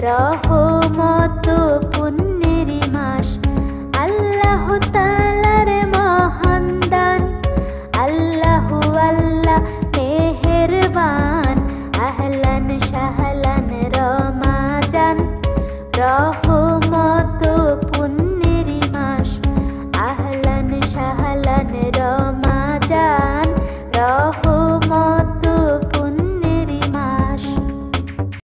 রহমত পুণ্যের মাস আল্লাহ তাআলার মহান দান আল্লাহু আল্লাহ মেহেরবান আহলান সাহলান রমাজান রহমত পুণ্যের মাস আহলান সাহলান